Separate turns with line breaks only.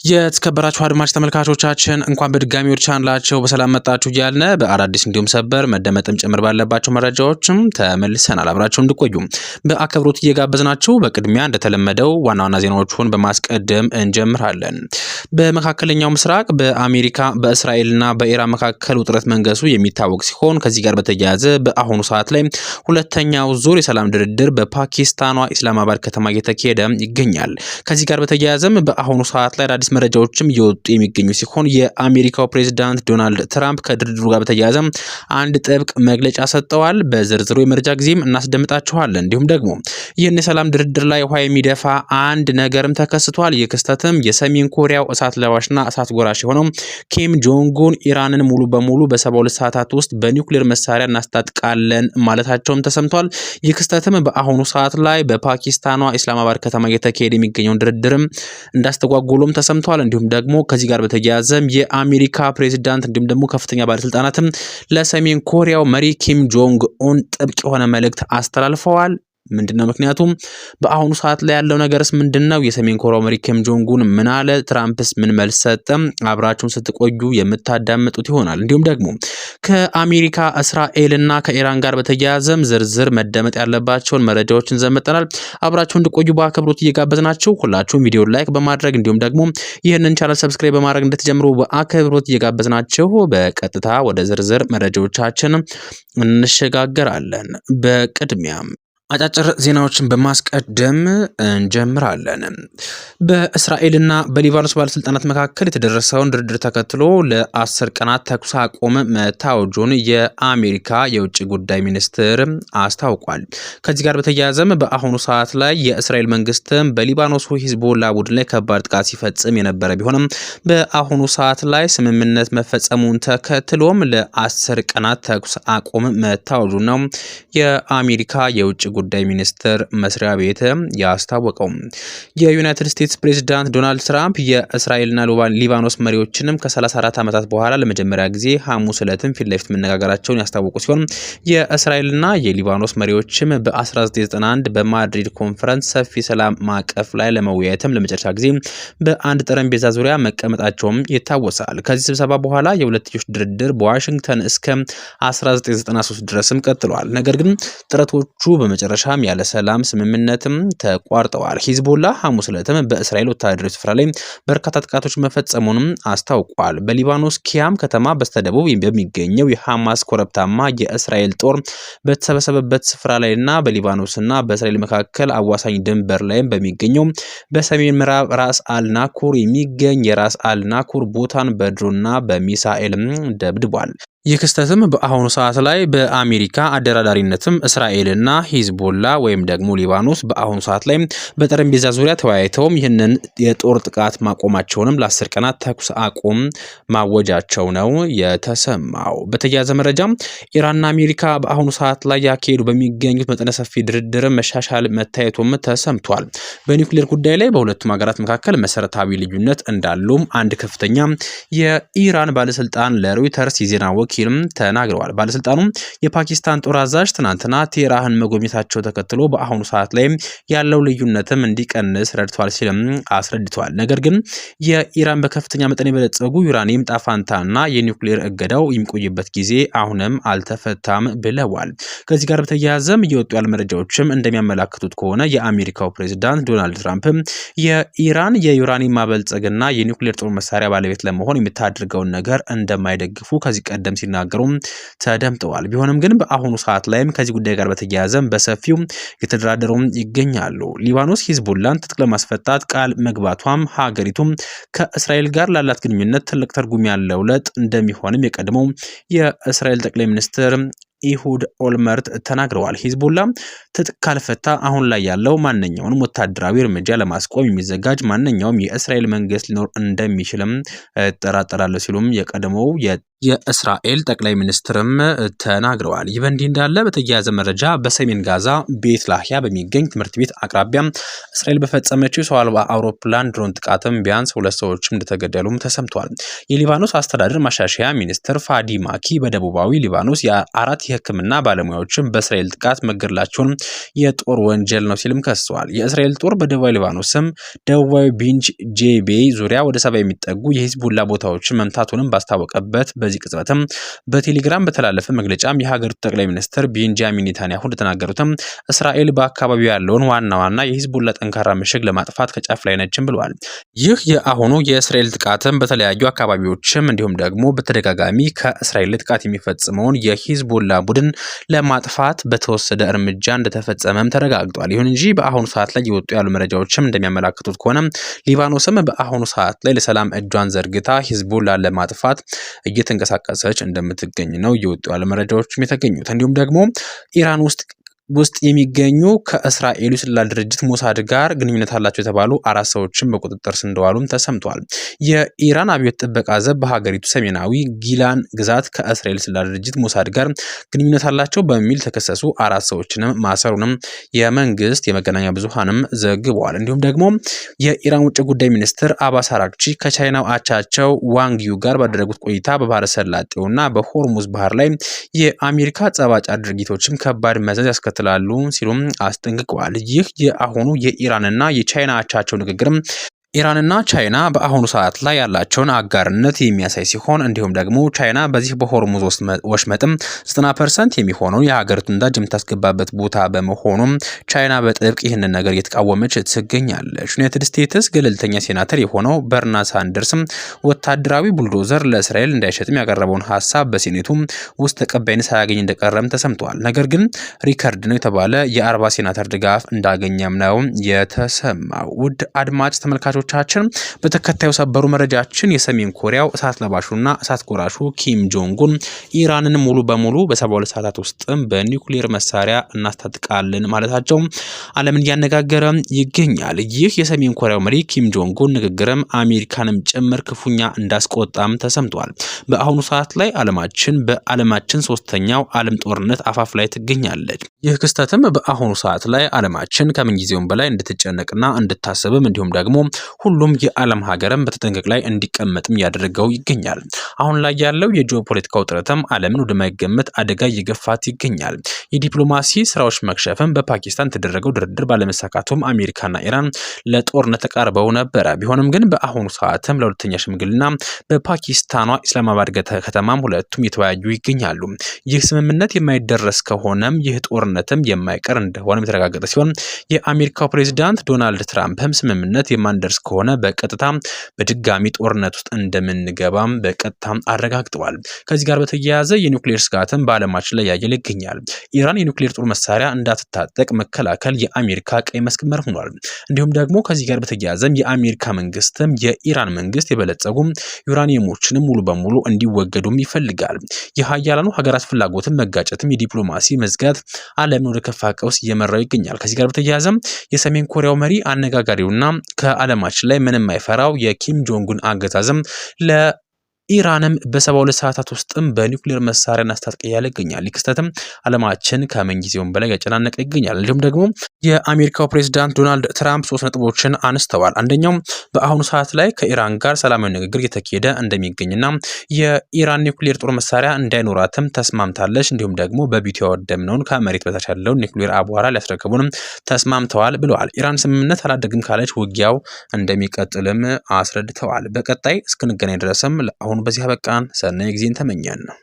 የተከበራችሁ አድማጭ ተመልካቾቻችን እንኳን በድጋሚ ወደ ቻናላችሁ በሰላም መጣችሁ እያልን በአዳዲስ እንዲሁም ሰበር መደመጥም ጭምር ባለባቸው መረጃዎችም ተመልሰናል። አብራችሁ እንድቆዩ በአክብሮት እየጋበዝናችሁ በቅድሚያ እንደተለመደው ዋና ዋና ዜናዎችን በማስቀደም እንጀምራለን። በመካከለኛው ምስራቅ በአሜሪካ በእስራኤልና በኢራን መካከል ውጥረት መንገሱ የሚታወቅ ሲሆን ከዚህ ጋር በተያያዘ በአሁኑ ሰዓት ላይ ሁለተኛው ዙር የሰላም ድርድር በፓኪስታኗ ኢስላማባድ ከተማ እየተካሄደ ይገኛል። ከዚህ ጋር በተያያዘም በአሁኑ ሰዓት ላይ አዳዲስ መረጃዎችም እየወጡ የሚገኙ ሲሆን የአሜሪካው ፕሬዝዳንት ዶናልድ ትራምፕ ከድርድሩ ጋር በተያያዘ አንድ ጥብቅ መግለጫ ሰጥተዋል። በዝርዝሩ የመረጃ ጊዜም እናስደምጣችኋለን። እንዲሁም ደግሞ ይህን የሰላም ድርድር ላይ ውሃ የሚደፋ አንድ ነገርም ተከስቷል። ይህ ክስተትም የሰሜን ኮሪያው እሳት ለባሽና እሳት ጎራሽ የሆነው ኪም ጆንጉን ኢራንን ሙሉ በሙሉ በ72 ሰዓታት ውስጥ በኒውክሌር መሳሪያ እናስታጥቃለን ማለታቸውም ተሰምቷል። ይህ ክስተትም በአሁኑ ሰዓት ላይ በፓኪስታኗ ኢስላማባድ ከተማ እየተካሄደ የሚገኘውን ድርድርም እንዳስተጓጎሎም ተሰምቷል። እንዲሁም ደግሞ ከዚህ ጋር በተያያዘም የአሜሪካ ፕሬዝዳንት እንዲሁም ደግሞ ከፍተኛ ባለስልጣናትም ለሰሜን ኮሪያው መሪ ኪም ጆንግ ኡን ጥብቅ የሆነ መልእክት አስተላልፈዋል። ምንድነው ምክንያቱም በአሁኑ ሰዓት ላይ ያለው ነገርስ ምንድነው? የሰሜን ኮሪያው መሪ ኪም ጆንግ ኡን ምን አለ? ትራምፕስ ምን መልስ ሰጠ? አብራችሁን ስትቆዩ የምታዳምጡት ይሆናል። እንዲሁም ደግሞ ከአሜሪካ እስራኤልና ከኢራን ጋር በተያያዘም ዝርዝር መደመጥ ያለባቸውን መረጃዎችን ዘመጠናል። አብራችሁን እንድቆዩ በአክብሮት እየጋበዝናችሁ ሁላችሁም ቪዲዮ ላይክ በማድረግ እንዲሁም ደግሞ ይህንን ቻናል ሰብስክራይብ በማድረግ እንድትጀምሩ በአክብሮት እየጋበዝናችሁ በቀጥታ ወደ ዝርዝር መረጃዎቻችን እንሸጋገራለን። በቅድሚያም አጫጭር ዜናዎችን በማስቀደም እንጀምራለን። በእስራኤልና በሊባኖስ ባለስልጣናት መካከል የተደረሰውን ድርድር ተከትሎ ለ10 ቀናት ተኩስ አቁም መታወጁን የአሜሪካ የውጭ ጉዳይ ሚኒስትር አስታውቋል። ከዚህ ጋር በተያያዘም በአሁኑ ሰዓት ላይ የእስራኤል መንግስትም በሊባኖሱ ሂዝቦላ ቡድን ላይ ከባድ ጥቃት ሲፈጽም የነበረ ቢሆንም በአሁኑ ሰዓት ላይ ስምምነት መፈጸሙን ተከትሎም ለ10 ቀናት ተኩስ አቁም መታወጁን ነው የአሜሪካ የውጭ ጉዳይ ሚኒስትር መስሪያ ቤት ያስታወቀው። የዩናይትድ ስቴትስ ፕሬዝዳንት ዶናልድ ትራምፕ የእስራኤልና ሊባኖስ መሪዎችንም ከ34 ዓመታት በኋላ ለመጀመሪያ ጊዜ ሐሙስ ዕለትም ፊት ለፊት መነጋገራቸውን ያስታወቁ ሲሆን የእስራኤልና የሊባኖስ መሪዎችም በ1991 በማድሪድ ኮንፈረንስ ሰፊ ሰላም ማዕቀፍ ላይ ለመወያየትም ለመጨረሻ ጊዜ በአንድ ጠረጴዛ ዙሪያ መቀመጣቸውም ይታወሳል። ከዚህ ስብሰባ በኋላ የሁለትዮሽ ድርድር በዋሽንግተን እስከ 1993 ድረስም ቀጥሏል። ነገር ግን ጥረቶቹ በመጨረሻም ያለ ሰላም ስምምነትም ተቋርጠዋል። ሂዝቦላ ሐሙስ ዕለትም በእስራኤል ወታደራዊ ስፍራ ላይ በርካታ ጥቃቶች መፈጸሙንም አስታውቋል። በሊባኖስ ኪያም ከተማ በስተደቡብ በሚገኘው የሐማስ ኮረብታማ የእስራኤል ጦር በተሰበሰበበት ስፍራ ላይና በሊባኖስና በእስራኤል መካከል አዋሳኝ ድንበር ላይ በሚገኘው በሰሜን ምዕራብ ራስ አልናኩር የሚገኝ የራስ አልናኩር ቦታን በድሮና በሚሳኤል ደብድቧል። ይህ ክስተትም በአሁኑ ሰዓት ላይ በአሜሪካ አደራዳሪነትም እስራኤልና ሂዝቦላ ወይም ደግሞ ሊባኖስ በአሁኑ ሰዓት ላይ በጠረጴዛ ዙሪያ ተወያይተውም ይህንን የጦር ጥቃት ማቆማቸውንም ለ10 ቀናት ተኩስ አቁም ማወጃቸው ነው የተሰማው። በተያያዘ መረጃ ኢራንና አሜሪካ በአሁኑ ሰዓት ላይ ያካሄዱ በሚገኙት መጠነ ሰፊ ድርድር መሻሻል መታየቱም ተሰምቷል። በኒውክሌር ጉዳይ ላይ በሁለቱም ሀገራት መካከል መሰረታዊ ልዩነት እንዳሉም አንድ ከፍተኛ የኢራን ባለስልጣን ለሮይተርስ የዜና ወኪልም ተናግረዋል። ባለስልጣኑም የፓኪስታን ጦር አዛዥ ትናንትና ቴህራንን መጎብኘታቸው ተከትሎ በአሁኑ ሰዓት ላይ ያለው ልዩነትም እንዲቀንስ ረድቷል ሲልም አስረድተዋል። ነገር ግን የኢራን በከፍተኛ መጠን የበለጸጉ ዩራኒየም ጣፋንታና የኒውክሌር እገዳው የሚቆይበት ጊዜ አሁንም አልተፈታም ብለዋል። ከዚህ ጋር በተያያዘም እየወጡ ያሉ መረጃዎችም እንደሚያመላክቱት ከሆነ የአሜሪካው ፕሬዝዳንት ዶናልድ ትራምፕ የኢራን የዩራኒየም ማበልጸግና የኒውክሌር ጦር መሳሪያ ባለቤት ለመሆን የምታደርገውን ነገር እንደማይደግፉ ከዚህ ቀደም ሲናገሩም ተደምጠዋል። ቢሆንም ግን በአሁኑ ሰዓት ላይም ከዚህ ጉዳይ ጋር በተያያዘ በሰፊው የተደራደሩም ይገኛሉ። ሊባኖስ ሂዝቦላን ትጥቅ ለማስፈታት ቃል መግባቷም ሀገሪቱም ከእስራኤል ጋር ላላት ግንኙነት ትልቅ ትርጉም ያለው ለውጥ እንደሚሆንም የቀድሞው የእስራኤል ጠቅላይ ሚኒስትር ኢሁድ ኦልመርት ተናግረዋል። ሂዝቦላ ትጥቅ ካልፈታ አሁን ላይ ያለው ማንኛውንም ወታደራዊ እርምጃ ለማስቆም የሚዘጋጅ ማንኛውም የእስራኤል መንግስት ሊኖር እንደሚችልም ጠራጠራለሁ ሲሉም የቀድሞው የእስራኤል ጠቅላይ ሚኒስትርም ተናግረዋል። ይህ በእንዲህ እንዳለ በተያያዘ መረጃ በሰሜን ጋዛ ቤት ላህያ በሚገኝ ትምህርት ቤት አቅራቢያ እስራኤል በፈጸመችው ሰው አልባ አውሮፕላን ድሮን ጥቃትም ቢያንስ 2 ሰዎችም እንደተገደሉም ተሰምቷል። የሊባኖስ አስተዳደር ማሻሻያ ሚኒስትር ፋዲ ማኪ በደቡባዊ ሊባኖስ የ4 የሕክምና ባለሙያዎችም በእስራኤል ጥቃት መገደላቸውን የጦር ወንጀል ነው ሲልም ከሰዋል። የእስራኤል ጦር በደቡባዊ ሊባኖስም ደቡባዊ ቢንች ጄቤይ ዙሪያ ወደ 70 የሚጠጉ የሂዝቡላ ቦታዎችን መምታቱንም ባስታወቀበት በዚህ ቅጽበትም በቴሌግራም በተላለፈ መግለጫም የሀገሪቱ ጠቅላይ ሚኒስትር ቤንጃሚን ኔታንያሁ እንደተናገሩትም እስራኤል በአካባቢው ያለውን ዋና የሂዝቡላ ጠንካራ ምሽግ ለማጥፋት ከጫፍ ላይ ነችም ብለዋል። ይህ የአሁኑ የእስራኤል ጥቃትም በተለያዩ አካባቢዎችም እንዲሁም ደግሞ በተደጋጋሚ ከእስራኤል ጥቃት የሚፈጽመውን የሂዝቡላ ቡድን ለማጥፋት በተወሰደ እርምጃ እንደተፈጸመም ተረጋግጧል። ይሁን እንጂ በአሁኑ ሰዓት ላይ የወጡ ያሉ መረጃዎችም እንደሚያመላክቱት ከሆነ ሊባኖስም በአሁኑ ሰዓት ላይ ለሰላም እጇን ዘርግታ ሂዝቡላን ለማጥፋት እየተንቀሳቀሰች እንደምትገኝ ነው እየወጡ ያሉ መረጃዎችም የተገኙት። እንዲሁም ደግሞ ኢራን ውስጥ የሚገኙ ከእስራኤሉ የስለላ ድርጅት ሞሳድ ጋር ግንኙነት አላቸው የተባሉ 4 ሰዎችን በቁጥጥር ስር እንደዋሉም ተሰምቷል። የኢራን አብዮት ጥበቃ ዘብ በሀገሪቱ ሰሜናዊ ጊላን ግዛት ከእስራኤል የስለላ ድርጅት ሞሳድ ጋር ግንኙነት አላቸው በሚል ተከሰሱ 4 ሰዎችንም ማሰሩንም የመንግስት የመገናኛ ብዙሃንም ዘግበዋል። እንዲሁም ደግሞ የኢራን ውጭ ጉዳይ ሚኒስትር አባስ አራግቺ ከቻይናው አቻቸው ዋንግ ዩ ጋር ባደረጉት ቆይታ በባህረ ሰላጤውና በሆርሙዝ ባህር ላይ የአሜሪካ ጸባጫሪ ድርጊቶችም ከባድ መዘዝ ያስከትላሉ ሲሉም አስጠንቅቀዋል። ይህ የአሁኑ የኢራንና የቻይና አቻቸው ንግግርም ኢራንና ቻይና በአሁኑ ሰዓት ላይ ያላቸውን አጋርነት የሚያሳይ ሲሆን እንዲሁም ደግሞ ቻይና በዚህ በሆርሙዝ ወሽመጥም 90% የሚሆነውን የሀገሪቱን ነዳጅ የምታስገባበት ቦታ በመሆኑም ቻይና በጥብቅ ይህንን ነገር እየተቃወመች ትገኛለች። ዩናይትድ ስቴትስ ገለልተኛ ሴናተር የሆነው በርና ሳንደርስም ወታደራዊ ቡልዶዘር ለእስራኤል እንዳይሸጥም ያቀረበውን ሀሳብ በሴኔቱ ውስጥ ተቀባይነት ሳያገኝ እንደቀረም ተሰምቷል። ነገር ግን ሪከርድ ነው የተባለ የ40 ሴናተር ድጋፍ እንዳገኘም ነው የተሰማው። ውድ አድማጭ ተመልካቾቻችን በተከታዩ ሰበሩ መረጃችን የሰሜን ኮሪያው እሳት ለባሹና እሳት ጎራሹ ኪም ጆንጉን ኢራንን ሙሉ በሙሉ በ72 ሰዓታት ውስጥም በኒውክሌር መሳሪያ እናስታጥቃለን ማለታቸው ዓለምን እያነጋገረ ይገኛል። ይህ የሰሜን ኮሪያው መሪ ኪም ጆንጉን ንግግርም አሜሪካንም ጭምር ክፉኛ እንዳስቆጣም ተሰምቷል። በአሁኑ ሰዓት ላይ ዓለማችን 3ኛው ዓለም ጦርነት አፋፍ ላይ ትገኛለች። ይህ ክስተትም በአሁኑ ሰዓት ላይ ዓለማችን ከምንጊዜውም በላይ እንድትጨነቅና እንድታስብም እንዲሁም ደግሞ ሁሉም የዓለም ሀገርም በተጠንቀቅ ላይ እንዲቀመጥም ያደረገው ይገኛል። አሁን ላይ ያለው የጂኦፖለቲካ ውጥረትም ዓለምን ወደማይገመት አደጋ እየገፋት ይገኛል። የዲፕሎማሲ ስራዎች መክሸፍም በፓኪስታን የተደረገው ድርድር ባለመሳካቱም አሜሪካና ኢራን ለጦርነት ተቃርበው ነበረ። ቢሆንም ግን በአሁኑ ሰዓትም ለሁለተኛ ሽምግልና በፓኪስታኗ ኢስላማባድ ከተማም ሁለቱም የተወያዩ ይገኛሉ። ይህ ስምምነት የማይደረስ ከሆነም ይህ ጦርነትም የማይቀር እንደሆነ የተረጋገጠ ሲሆን የአሜሪካው ፕሬዝዳንት ዶናልድ ትራምፕም ስምምነት የማንደርስ ከሆነ በቀጥታ በድጋሚ ጦርነት ውስጥ እንደምንገባም በቀጥታ አረጋግጠዋል። ከዚህ ጋር በተያያዘ የኒውክሌር ስጋትም በዓለማችን ላይ ያየለ ይገኛል። ኢራን የኒውክሌር ጦር መሳሪያ እንዳትታጠቅ መከላከል የአሜሪካ ቀይ መስመር ሆኗል። እንዲሁም ደግሞ ከዚህ ጋር በተያያዘም የአሜሪካ መንግስትም የኢራን መንግስት የበለጸጉ ዩራኒየሞችንም ሙሉ በሙሉ እንዲወገዱም ይፈልጋል። የሀያላኑ ሀገራት ፍላጎትም መጋጨትም የዲፕሎማሲ መዝጋት ዓለምን ወደ ከፋ ቀውስ እየመራው ይገኛል። ከዚህ ጋር በተያያዘም የሰሜን ኮሪያው መሪ አነጋጋሪውና ከዓለማችን ላይ ምንም አይፈራው የኪም ጆንጉን አገዛዝም ኢራንም በ72 ሰዓታት ውስጥም በኒውክሌር መሳሪያ እናስታጥቅ እያለ ይገኛል። ክስተትም ዓለማችን ከመንጊዜውም በላይ ያጨናነቀ ይገኛል። እንዲሁም ደግሞ የአሜሪካው ፕሬዝዳንት ዶናልድ ትራምፕ 3 ነጥቦችን አነስተዋል። አንደኛው በአሁኑ ሰዓት ላይ ከኢራን ጋር ሰላማዊ ንግግር እየተካሄደ እንደሚገኝና የኢራን ኒውክሌር ጦር መሳሪያ እንዳይኖራትም ተስማምታለች። እንዲሁም ደግሞ በቢቱ ያወደምነውን ከመሬት በታች ያለውን ኒውክሌር አቧራ ሊያስረክቡንም ተስማምተዋል ብለዋል። ኢራን ስምምነት አላደግም ካለች ውጊያው እንደሚቀጥልም አስረድተዋል። በቀጣይ እስክንገናኝ ድረስም አሁን በዚህ አበቃን። ሰናይ ጊዜን ተመኘን ነው።